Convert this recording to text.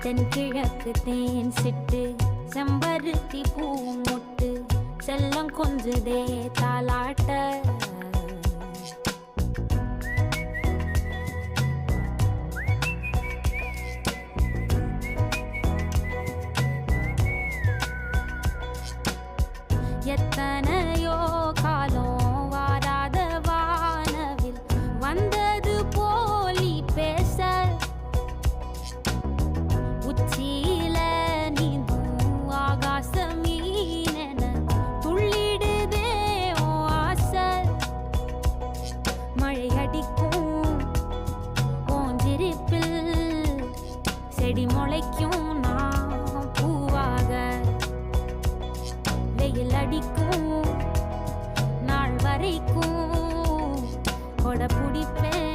தென்கிழக்கு தேன் சிட்டு செம்பருத்தி பூ முட்டு செல்லம் கொஞ்சுதே தாலாட்ட எத்தனையோ காலம் வாராத வானவில் வந்தது போலி பேச உச்சியில நீந்தும் ஆகாச மீனென துள்ளிடுதே ஓ ஆசை மழை அடிக்கும் ஓஞ்சிருப்பில் செடி முளைக்கும் நான் பூவாக வெயில் அடிக்கும் நாள் வரைக்கும் கொடை பிடிப்பேன்